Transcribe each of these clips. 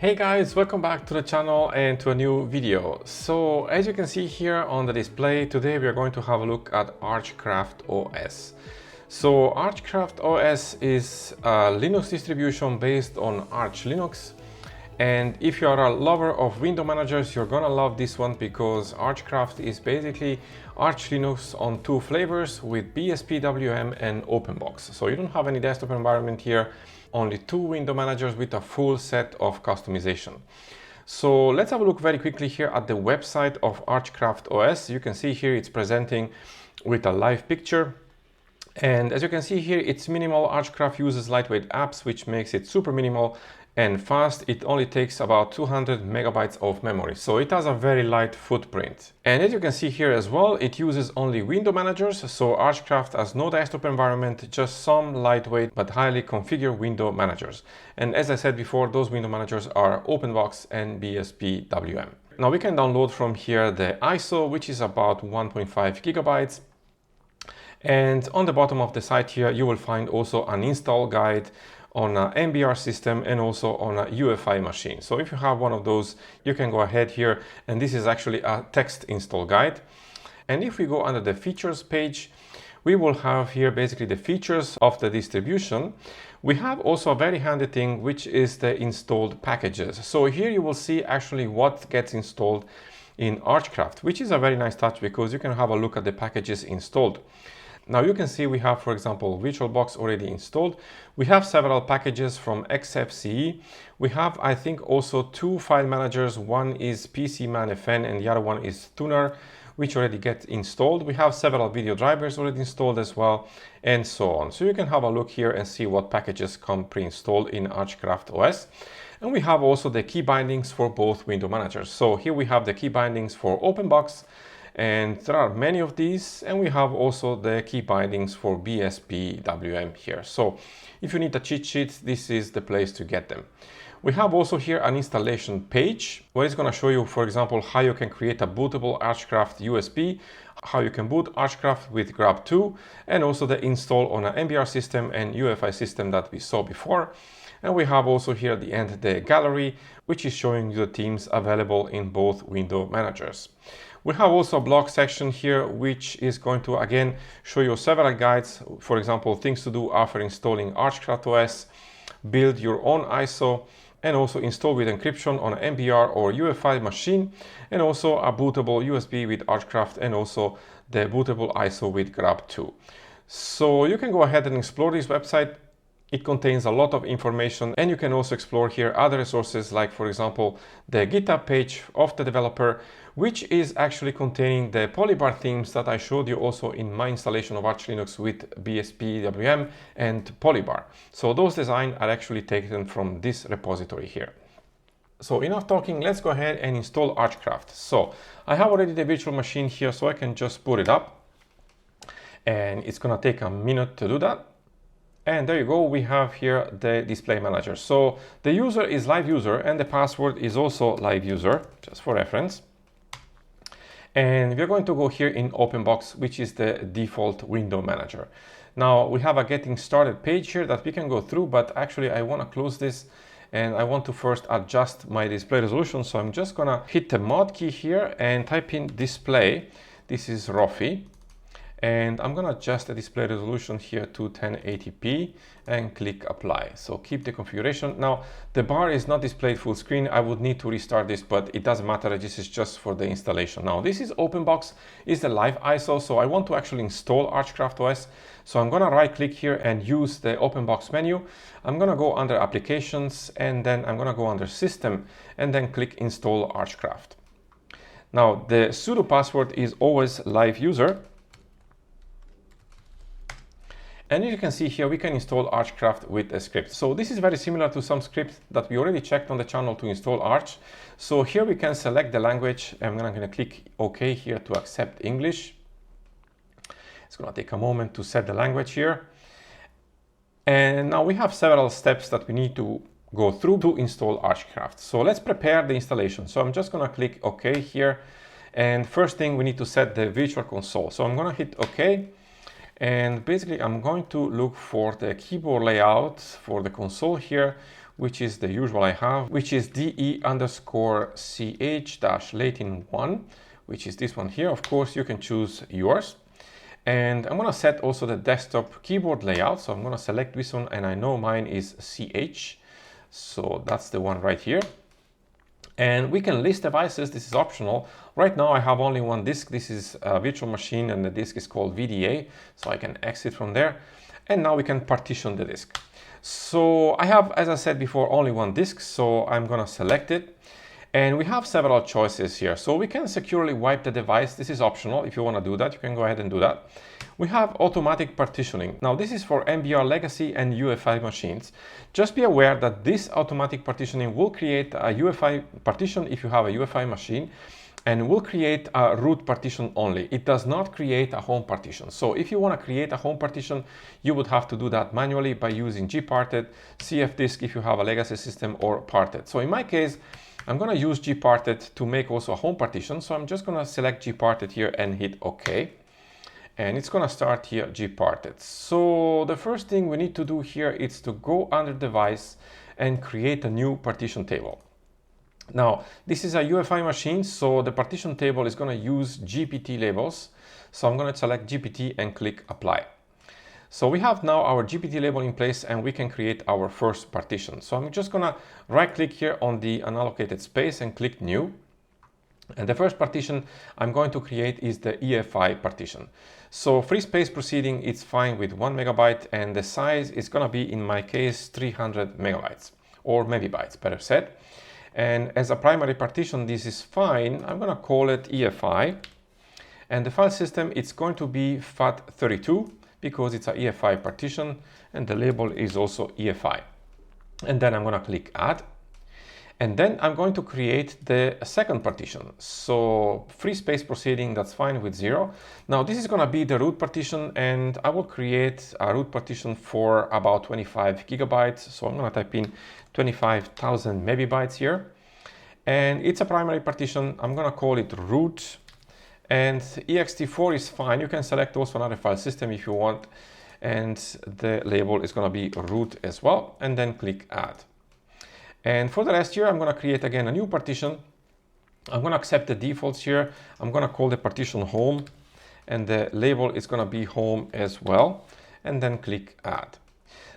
Hey guys, welcome back to the channel and to a new video. So as you can see here on the display, today we are going to have a look at Archcraft OS. So Archcraft OS is a Linux distribution based on Arch Linux. And if you are a lover of window managers, you're gonna love this one because Archcraft is basically Arch Linux on two flavors with BSPWM and Openbox. So you don't have any desktop environment here, only two window managers with a full set of customization. So let's have a look very quickly here at the website of Archcraft OS. You can see here it's presenting with a live picture. And as you can see here, it's minimal. Archcraft uses lightweight apps, which makes it super minimal and fast. It only takes about 200 megabytes of memory, so it has a very light footprint. And as you can see here as well, it uses only window managers, so Archcraft has no desktop environment, just some lightweight but highly configured window managers. And as I said before, those window managers are Openbox and BSPWM. Now we can download from here the ISO, which is about 1.5 gigabytes. And on the bottom of the site here, you will find also an install guide on an MBR system and also on a UEFI machine. So if you have one of those, you can go ahead here, and this is actually a text install guide. And if we go under the features page, we will have here basically the features of the distribution. We have also a very handy thing, which is the installed packages. So here you will see actually what gets installed in Archcraft, which is a very nice touch because you can have a look at the packages installed. Now you can see we have, for example, VirtualBox already installed. We have several packages from XFCE. We have, I think, also two file managers. One is PCManFN and the other one is Tuner, which already get installed. We have several video drivers already installed as well, and so on. So you can have a look here and see what packages come pre-installed in Archcraft OS. And we have also the key bindings for both window managers. So here we have the key bindings for Openbox, and there are many of these, and we have also the key bindings for BSPWM here. So if you need a cheat sheet, this is the place to get them. We have also here an installation page where it's going to show you, for example, how you can create a bootable Archcraft USB, how you can boot Archcraft with Grab 2, and also the install on an MBR system and UEFI system that we saw before. And we have also here at the end the gallery, which is showing you the themes available in both window managers. We have also a blog section here, which is going to again show you several guides, for example, things to do after installing Archcraft OS, build your own ISO, and also install with encryption on an MBR or UEFI machine, and also a bootable USB with Archcraft, and also the bootable ISO with Grab 2. So you can go ahead and explore this website. It contains a lot of information, and you can also explore here other resources like, for example, the GitHub page of the developer, which is actually containing the Polybar themes that I showed you also in my installation of Arch Linux with BSPWM and Polybar. So those designs are actually taken from this repository here. So enough talking, let's go ahead and install Archcraft. So I have already the virtual machine here, so I can just boot it up, and it's gonna take a minute to do that. And there you go, we have here the display manager. So the user is live user and the password is also live user, just for reference. And we're going to go here in Openbox, which is the default window manager. Now we have a getting started page here that we can go through, but actually I want to close this and I want to first adjust my display resolution. So I'm just gonna hit the mod key here and type in display. This is Rofi. And I'm going to adjust the display resolution here to 1080p and click apply. So keep the configuration. Now the bar is not displayed full screen. I would need to restart this, but it doesn't matter. This is just for the installation. Now this is Openbox, is the live ISO. So I want to actually install Archcraft OS. So I'm going to right click here and use the Openbox menu. I'm going to go under applications, and then I'm going to go under system and then click install Archcraft. Now the sudo password is always live user. And as you can see here, we can install Archcraft with a script. So this is very similar to some scripts that we already checked on the channel to install Arch. So here we can select the language. I'm going to click OK here to accept English. It's going to take a moment to set the language here. And now we have several steps that we need to go through to install Archcraft. So let's prepare the installation. So I'm just going to click OK here. And first thing, we need to set the virtual console. So I'm going to hit OK. And basically I'm going to look for the keyboard layout for the console here, which is the usual I have, which is DE_CH-Latin1, which is this one here. Of course, you can choose yours. And I'm going to set also the desktop keyboard layout. So I'm going to select this one, and I know mine is CH. So that's the one right here. And we can list devices. This is optional. Right now I have only one disk. This is a virtual machine, and the disk is called VDA. So I can exit from there. And now we can partition the disk. So I have, as I said before, only one disk. So I'm going to select it. And we have several choices here. So we can securely wipe the device. This is optional. If you want to do that, you can go ahead and do that. We have automatic partitioning. Now this is for MBR legacy and UEFI machines. Just be aware that this automatic partitioning will create a UEFI partition if you have a UEFI machine, and will create a root partition only. It does not create a home partition. So if you want to create a home partition, you would have to do that manually by using gparted, cfdisk if you have a legacy system, or parted. So in my case, I'm going to use gparted to make also a home partition. So I'm just going to select gparted here and hit OK. And it's going to start here gparted. So the first thing we need to do here is to go under device and create a new partition table. Now, this is a UEFI machine, so the partition table is going to use GPT labels. So I'm going to select GPT and click apply. So we have now our GPT label in place, and we can create our first partition. So I'm just going to right click here on the unallocated space and click new. And the first partition I'm going to create is the EFI partition. So free space proceeding, it's fine with 1 megabyte, and the size is going to be, in my case, 300 megabytes or megabytes, better said. And as a primary partition, this is fine. I'm going to call it EFI. And the file system, it's going to be FAT32 because it's a EFI partition, and the label is also EFI. And then I'm going to click add. And then I'm going to create the second partition. So free space proceeding, that's fine with 0. Now this is going to be the root partition, and I will create a root partition for about 25 gigabytes. So I'm going to type in 25,000 megabytes here. And it's a primary partition. I'm going to call it root. And ext4 is fine. You can select also another file system if you want. And the label is going to be root as well. And then click add. And for the rest here, I'm going to create again a new partition. I'm going to accept the defaults here. I'm going to call the partition home, and the label is going to be home as well. And then click add.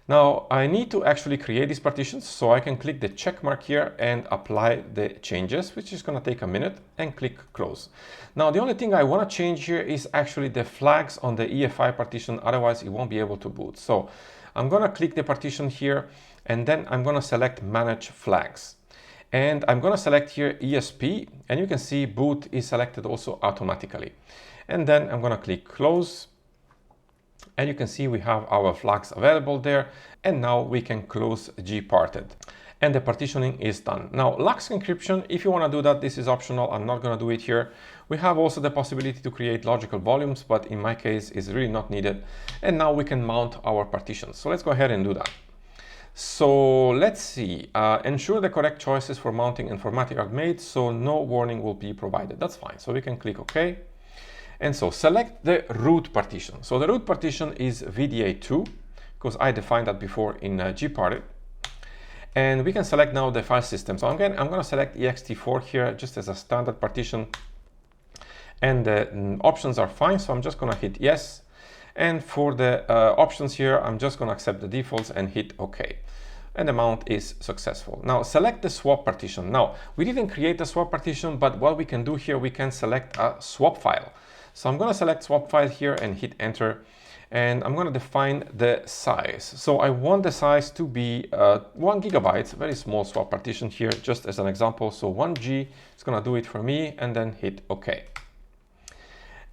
Now I need to actually create these partitions, so I can click the check mark here and apply the changes, which is going to take a minute, and click close. Now the only thing I want to change here is actually the flags on the EFI partition, otherwise it won't be able to boot. So I'm going to click the partition here, and then I'm going to select manage flags. And I'm going to select here ESP, and you can see boot is selected also automatically. And then I'm going to click close. And you can see we have our flags available there. And now we can close gparted. And the partitioning is done. Now, LUKS encryption, if you want to do that, this is optional. I'm not going to do it here. We have also the possibility to create logical volumes, but in my case, it's really not needed. And now we can mount our partitions. So let's go ahead and do that. So let's see, ensure the correct choices for mounting and formatting are made, so no warning will be provided. That's fine. So we can click OK. And so select the root partition. So the root partition is VDA2, because I defined that before in gparted. And we can select now the file system. So again, I'm going to select ext4 here just as a standard partition. And the options are fine, so I'm just going to hit yes. And for the options here, I'm just going to accept the defaults and hit OK. And the mount is successful. Now select the swap partition. Now we didn't create a swap partition, but what we can do here, we can select a swap file. So I'm going to select swap file here and hit enter. And I'm going to define the size. So I want the size to be 1 gigabyte, very small swap partition here, just as an example. So 1G is going to do it for me, and then hit OK.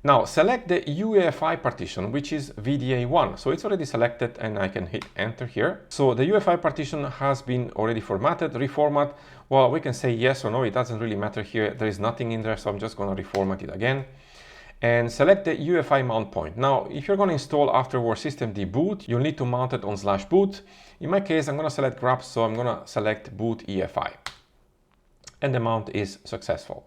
Now select the UEFI partition, which is VDA1. So it's already selected, and I can hit enter here. So the UEFI partition has been already formatted. Reformat, well, we can say yes or no. It doesn't really matter here. There is nothing in there, so I'm just going to reformat it again. And select the UEFI mount point. Now, if you're going to install afterwards systemd boot, you'll need to mount it on /boot. In my case, I'm going to select grep, so I'm going to select boot EFI. And the mount is successful.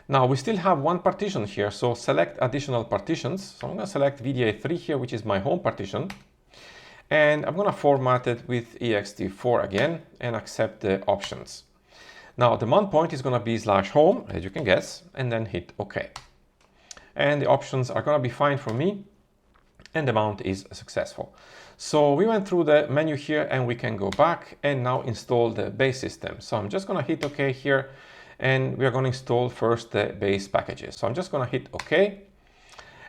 Now we still have one partition here, so select additional partitions. So I'm going to select VDA3 here, which is my home partition. and I'm gonna format it with ext4 again and accept the options. Now the mount point is gonna be /home, as you can guess, and then hit OK. And the options are gonna be fine for me, and the mount is successful. So we went through the menu here, and we can go back and now install the base system. So I'm just gonna hit OK here, and we are gonna install first the base packages. So I'm just gonna hit OK.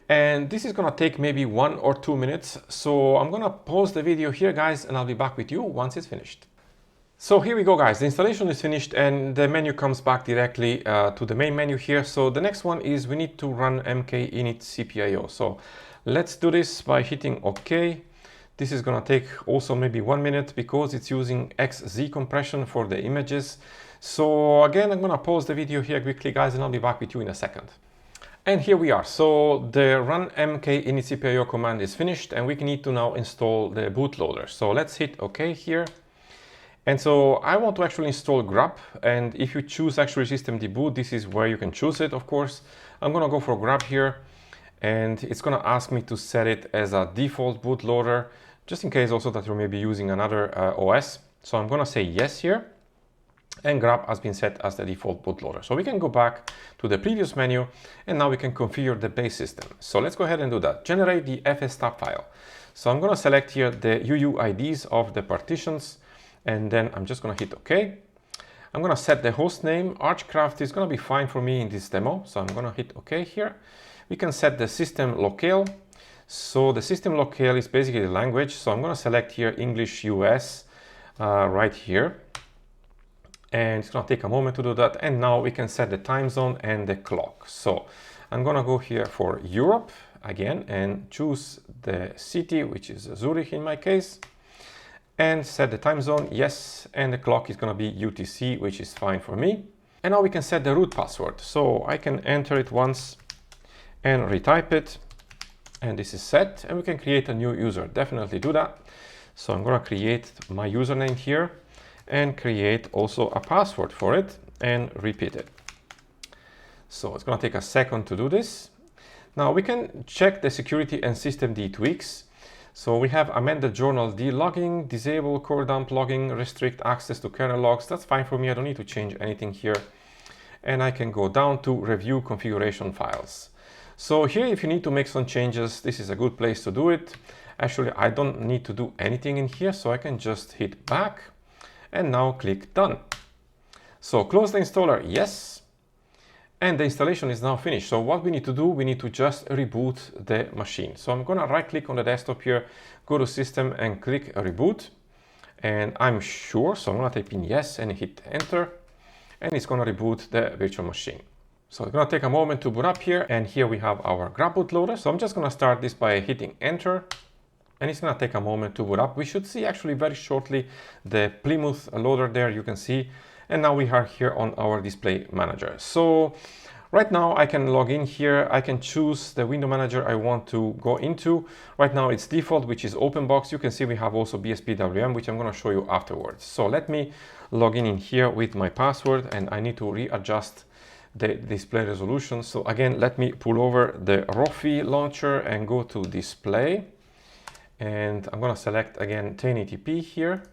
And this is gonna take maybe 1 or 2 minutes. So I'm gonna pause the video here, guys, and I'll be back with you once it's finished. So here we go, guys. The installation is finished and the menu comes back directly to the main menu here. So the next one is we need to run mkinit cpio. So let's do this by hitting OK. This is gonna take also maybe 1 minute because it's using XZ compression for the images. So again, I'm gonna pause the video here quickly, guys, and I'll be back with you in a second. And here we are. So the run mkinit cpio command is finished, and we need to now install the bootloader. So let's hit OK here. And so I want to actually install grub, and if you choose actually systemd boot, this is where you can choose it, of course. I'm gonna go for grub here, and it's gonna ask me to set it as a default bootloader, just in case also that you're maybe using another OS. So I'm gonna say yes here, and grub has been set as the default bootloader. So we can go back to the previous menu, and now we can configure the base system. So let's go ahead and do that. Generate the fstab file. So I'm gonna select here the UUIDs of the partitions, and then I'm just gonna hit OK. I'm gonna set the host name. Archcraft is gonna be fine for me in this demo, so I'm gonna hit OK here. We can set the system locale. So the system locale is basically the language, so I'm gonna select here English US right here. And it's gonna take a moment to do that. And now we can set the time zone and the clock. So I'm gonna go here for Europe again and choose the city, which is Zurich in my case. And set the time zone, yes, and the clock is gonna be UTC, which is fine for me. And now we can set the root password. So I can enter it once and retype it, and this is set, and we can create a new user. Definitely do that. So I'm gonna create my username here and create also a password for it and repeat it. So it's gonna take a second to do this. Now we can check the security and systemd tweaks. So we have amended journal delogging, disable core dump logging, restrict access to kernel logs. That's fine for me. I don't need to change anything here. And I can go down to review configuration files. So here, if you need to make some changes, this is a good place to do it. Actually, I don't need to do anything in here, so I can just hit back and now click done. So close the installer, yes. And the installation is now finished. So what we need to do, we need to just reboot the machine. So I'm gonna right click on the desktop here, go to system and click reboot. And I'm sure, so I'm gonna type in yes and hit enter. And it's gonna reboot the virtual machine. So it's gonna take a moment to boot up here. And here we have our grub bootloader. So I'm just gonna start this by hitting enter. And it's gonna take a moment to boot up. We should see actually very shortly the Plymouth loader there, you can see. And now we are here on our display manager. So right now I can log in here. I can choose the window manager I want to go into. Right now it's default, which is Openbox. You can see we have also BSPWM, which I'm going to show you afterwards. So let me log in here with my password, and I need to readjust the display resolution. So again, let me pull over the Rofi launcher and go to display. And I'm going to select again 1080p here,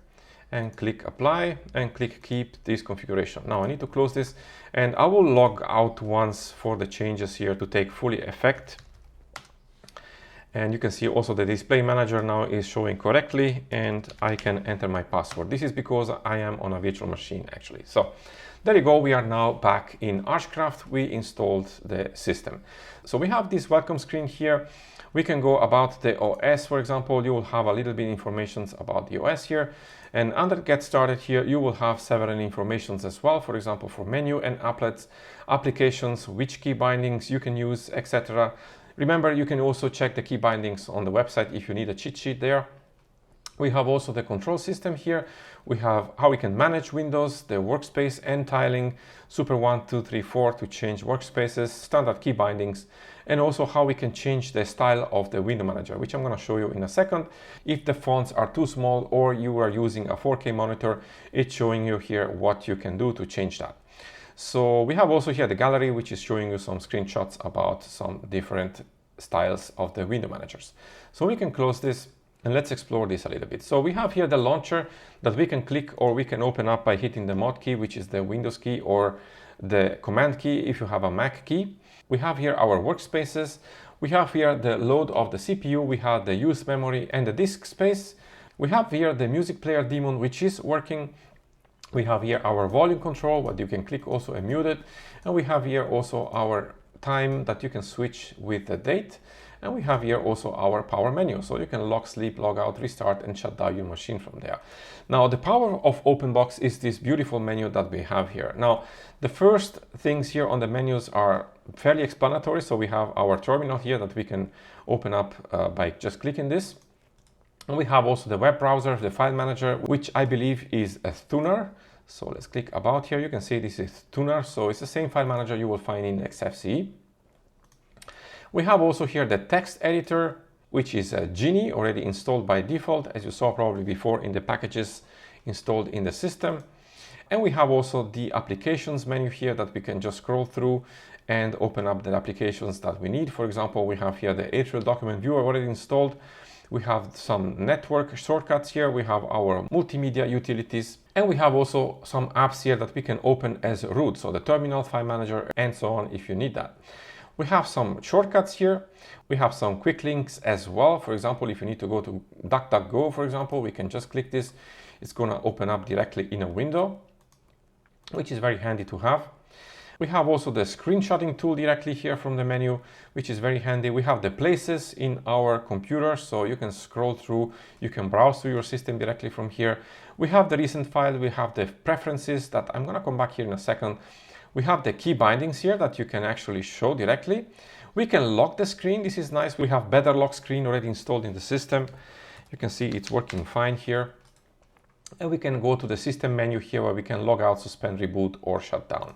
and click apply and click keep this configuration. Now I need to close this, and I will log out once for the changes here to take fully effect. And you can see also the display manager now is showing correctly, and I can enter my password. This is because I am on a virtual machine actually. So there you go, we are now back in Archcraft. We installed the system. So we have this welcome screen here. We can go about the OS, for example. You will have a little bit information about the OS here. And under get started here, you will have several informations as well. For example, for menu and applets, applications, which key bindings you can use, etc. Remember, you can also check the key bindings on the website if you need a cheat sheet there. We have also the control system here. We have how we can manage windows, the workspace and tiling, super 1, 2, 3, 4 to change workspaces, standard key bindings, and also how we can change the style of the window manager, which I'm going to show you in a second. If the fonts are too small or you are using a 4K monitor, it's showing you here what you can do to change that. So we have also here the gallery, which is showing you some screenshots about some different styles of the window managers. So we can close this. And let's explore this a little bit. So we have here the launcher that we can click or we can open up by hitting the mod key, which is the Windows key, or the command key if you have a Mac key. We have here our workspaces. We have here the load of the CPU. We have the use memory and the disk space. We have here the music player daemon, which is working. We have here our volume control, what you can click also and mute it. And we have here also our time that you can switch with the date. And we have here also our power menu. So you can lock, sleep, log out, restart, and shut down your machine from there. Now, the power of Openbox is this beautiful menu that we have here. Now, the first things here on the menus are fairly explanatory. So we have our terminal here that we can open up by just clicking this. And we have also the web browser, the file manager, which I believe is a tuner. So let's click about here. You can see this is tuner. So it's the same file manager you will find in XFCE. We have also here the text editor, which is a Genie already installed by default, as you saw probably before in the packages installed in the system. And we have also the applications menu here that we can just scroll through and open up the applications that we need. For example, we have here the Atrial document viewer already installed. We have some network shortcuts here. We have our multimedia utilities, and we have also some apps here that we can open as root. So the terminal, file manager, and so on if you need that. We have some shortcuts here. We have some quick links as well. For example, if you need to go to DuckDuckGo, for example, we can just click this. It's going to open up directly in a window, which is very handy to have. We have also the screenshotting tool directly here from the menu, which is very handy. We have the places in our computer, so you can scroll through, you can browse through your system directly from here. We have the recent file, we have the preferences that I'm going to come back here in a second. We have the key bindings here that you can actually show directly. We can lock the screen. This is nice. We have better lock screen already installed in the system. You can see it's working fine here. And we can go to the system menu here where we can log out, suspend, reboot, or shut down.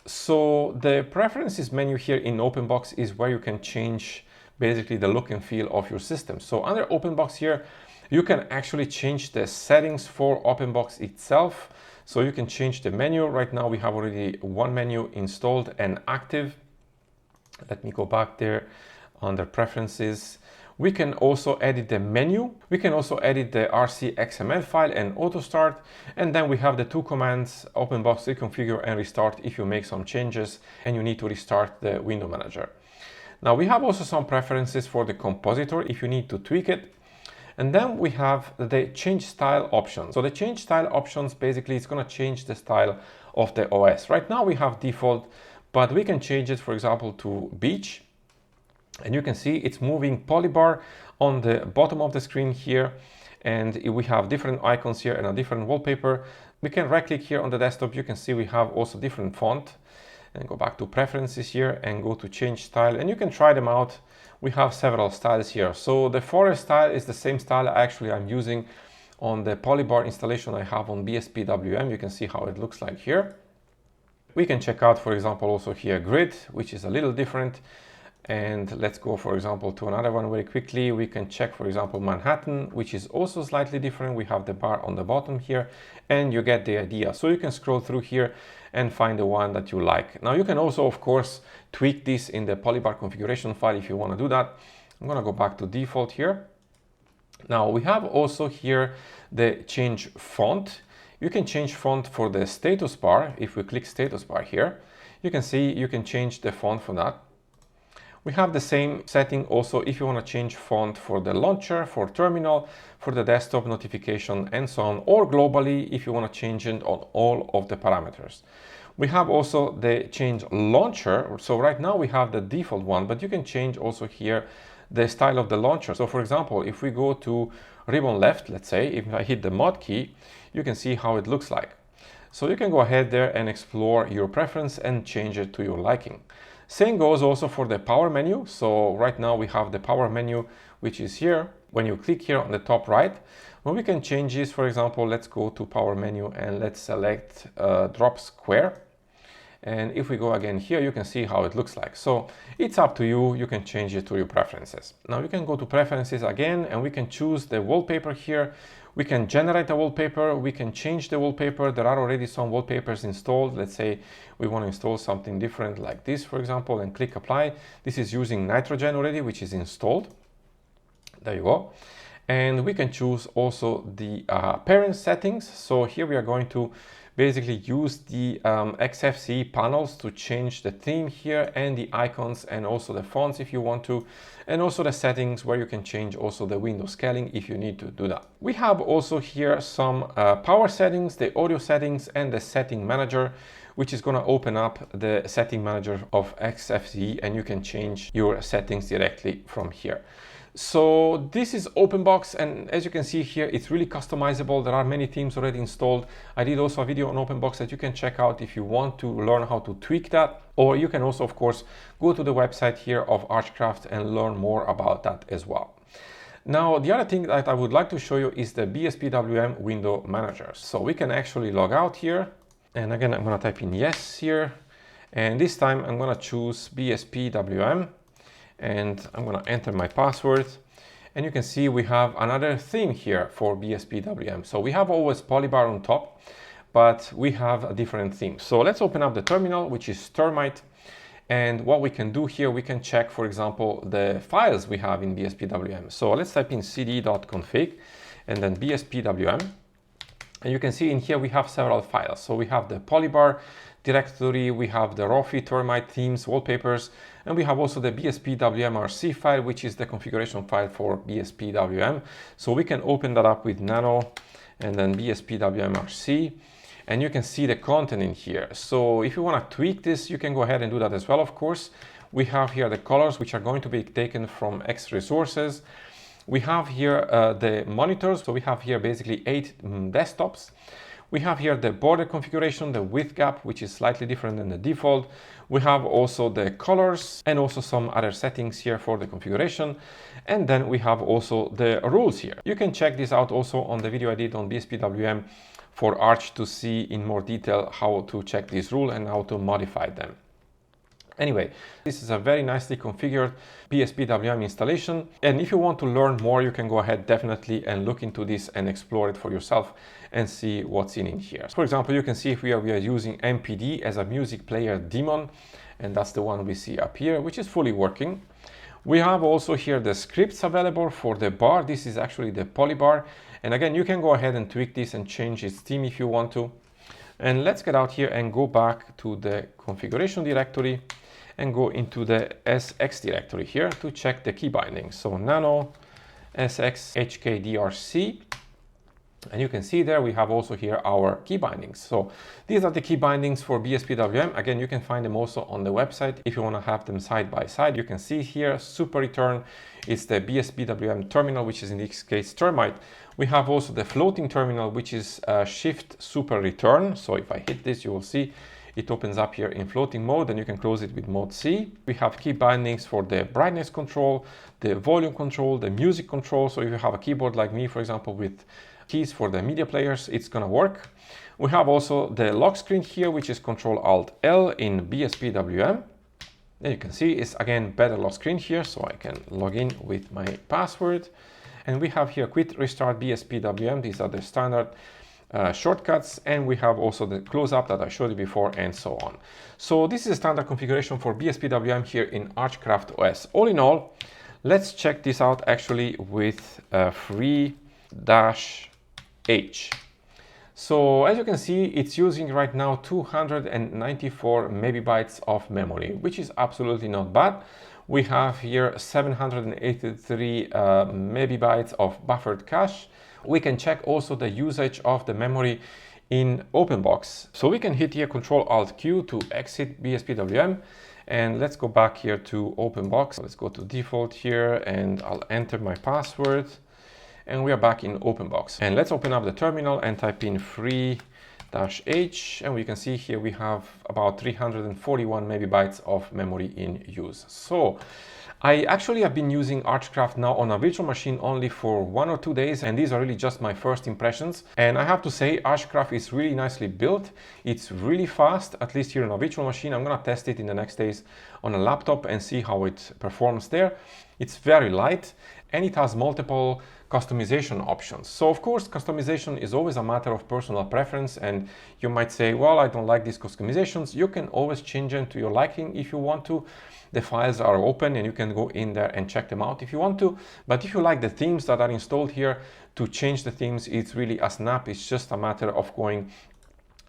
So the preferences menu here in Openbox is where you can change basically the look and feel of your system. So under Openbox here, you can actually change the settings for Openbox itself. So you can change the menu. Right now we have already one menu installed and active. Let me go back there under preferences. We can also edit the menu. We can also edit the RC XML file and auto start. And then we have the two commands, Openbox reconfigure and restart if you make some changes and you need to restart the window manager. Now we have also some preferences for the compositor if you need to tweak it. And then we have the change style option. So the change style options, basically it's going to change the style of the OS. Right now we have default, but we can change it, for example, to beach. And you can see it's moving polybar on the bottom of the screen here. And we have different icons here and a different wallpaper. We can right click here on the desktop. You can see we have also different font. And go back to preferences here and go to change style. And you can try them out. We have several styles here. So the forest style is the same style actually I'm using on the polybar installation I have on BSPWM. You can see how it looks like here. We can check out, for example, also here grid, which is a little different. And let's go, for example, to another one very quickly. We can check, for example, Manhattan, which is also slightly different. We have the bar on the bottom here, and you get the idea. So you can scroll through here and find the one that you like. Now you can also, of course, tweak this in the polybar configuration file if you want to do that. I'm going to go back to default here. Now we have also here the change font. You can change font for the status bar. If we click status bar here, you can see you can change the font for that. We have the same setting also if you want to change font for the launcher, for terminal, for the desktop notification, and so on, or globally if you want to change it on all of the parameters. We have also the change launcher. So right now we have the default one, but you can change also here the style of the launcher. So for example, if we go to ribbon left, let's say, if I hit the mod key, you can see how it looks like. So you can go ahead there and explore your preference and change it to your liking. Same goes also for the power menu. So right now we have the power menu, which is here. When you click here on the top right, well, we can change this. For example, let's go to power menu and let's select drop square. And if we go again here, you can see how it looks like. So it's up to you. You can change it to your preferences. Now you can go to preferences again, and we can choose the wallpaper here. We can generate a wallpaper. We can change the wallpaper. There are already some wallpapers installed. Let's say we want to install something different like this, for example, and click apply. This is using nitrogen already, which is installed. There you go. And we can choose also the parent settings. So here we are going to basically use the XFCE panels to change the theme here and the icons and also the fonts if you want to, and also the settings where you can change also the window scaling if you need to do that. We have also here some power settings, the audio settings, and the setting manager, which is going to open up the setting manager of XFCE, and you can change your settings directly from here. So this is Openbox, and as you can see here, it's really customizable. There are many themes already installed. I did also a video on Openbox that you can check out if you want to learn how to tweak that, or you can also, of course, go to the website here of Archcraft and learn more about that as well. Now, the other thing that I would like to show you is the BSPWM window manager. So we can actually log out here, and again, I'm going to type in yes here, and this time I'm going to choose BSPWM. And I'm going to enter my password, and you can see we have another theme here for BSPWM. So we have always Polybar on top, but we have a different theme. So let's open up the terminal, which is Termite. And what we can do here, we can check, for example, the files we have in BSPWM. So let's type in cd.config and then BSPWM. And you can see in here we have several files. So we have the Polybar directory, we have the Rofi termite themes, wallpapers, and we have also the BSPWM-RC file, which is the configuration file for BSPWM. So we can open that up with nano and then BSPWM-RC, and you can see the content in here. So if you want to tweak this, you can go ahead and do that as well, of course. We have here the colors, which are going to be taken from X resources. We have here the monitors. So we have here basically 8 desktops. We have here the border configuration, the width gap, which is slightly different than the default. We have also the colors and also some other settings here for the configuration. And then we have also the rules here. You can check this out also on the video I did on BSPWM for Arch to see in more detail how to check this rule and how to modify them. Anyway, this is a very nicely configured BSPWM installation. And if you want to learn more, you can go ahead definitely and look into this and explore it for yourself and see what's in here. For example, you can see if we are using MPD as a music player daemon, and that's the one we see up here, which is fully working. We have also here the scripts available for the bar. This is actually the Polybar. And again, you can go ahead and tweak this and change its theme if you want to. And let's get out here and go back to the configuration directory and go into the SX directory here to check the key bindings. So nano SX HKDRC, and you can see there we have also here our key bindings. So these are the key bindings for BSPWM. Again, you can find them also on the website if you want to have them side by side. You can see here super return is the BSPWM terminal, which is in this case termite. We have also the floating terminal, which is shift super return. So if I hit this, you will see it opens up here in floating mode, and you can close it with mode C. We have key bindings for the brightness control, the volume control, the music control. So if you have a keyboard like me, for example, with keys for the media players, it's gonna work. We have also the lock screen here, which is Ctrl-Alt-L in BSPWM. And you can see it's again better lock screen here, so I can log in with my password. And we have here quit, restart, BSPWM. These are the standard shortcuts, and we have also the close up that I showed you before, and so on. So this is a standard configuration for BSPWM here in Archcraft OS. All in all, let's check this out actually with free-h. So as you can see, it's using right now 294 megabytes of memory, which is absolutely not bad. We have here 783 megabytes of buffered cache. We can check also the usage of the memory in Openbox. So we can hit here Ctrl-Alt-Q to exit BSPWM, and let's go back here to Openbox. Let's go to default here, and I'll enter my password, and we are back in Openbox. And let's open up the terminal and type in free-h, and we can see here we have about 341 megabytes of memory in use. So I actually have been using Archcraft now on a virtual machine only for 1 or 2 days, and these are really just my first impressions. And I have to say, Archcraft is really nicely built. It's really fast, at least here on a virtual machine. I'm gonna test it in the next days on a laptop and see how it performs there. It's very light and it has multiple customization options. So of course, customization is always a matter of personal preference, and you might say, well, I don't like these customizations. You can always change them to your liking if you want to. The files are open and you can go in there and check them out if you want to. But if you like the themes that are installed here, to change the themes, it's really a snap. It's just a matter of going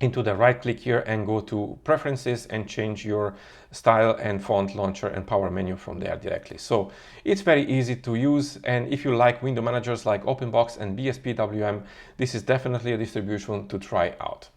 into the right click here and go to preferences and change your style and font launcher and power menu from there directly. So it's very easy to use, and if you like window managers like Openbox and BSPWM, this is definitely a distribution to try out.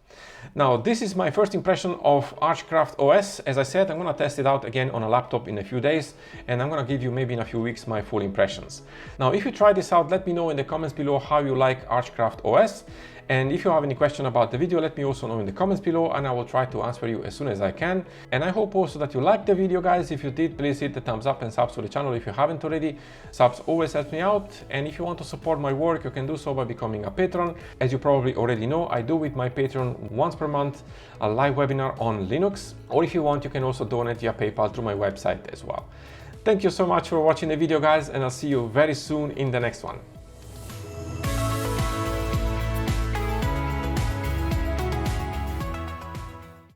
Now, this is my first impression of Archcraft OS. As I said, I'm going to test it out again on a laptop in a few days, and I'm going to give you maybe in a few weeks my full impressions. Now, if you try this out, let me know in the comments below how you like Archcraft OS. And if you have any question about the video, let me also know in the comments below, and I will try to answer you as soon as I can. And I hope also that you liked the video, guys. If you did, please hit the thumbs up and subs to the channel if you haven't already. Subs always help me out. And if you want to support my work, you can do so by becoming a patron. As you probably already know, I do with my Patreon once per month a live webinar on Linux. Or if you want, you can also donate via PayPal through my website as well. Thank you so much for watching the video, guys, and I'll see you very soon in the next one.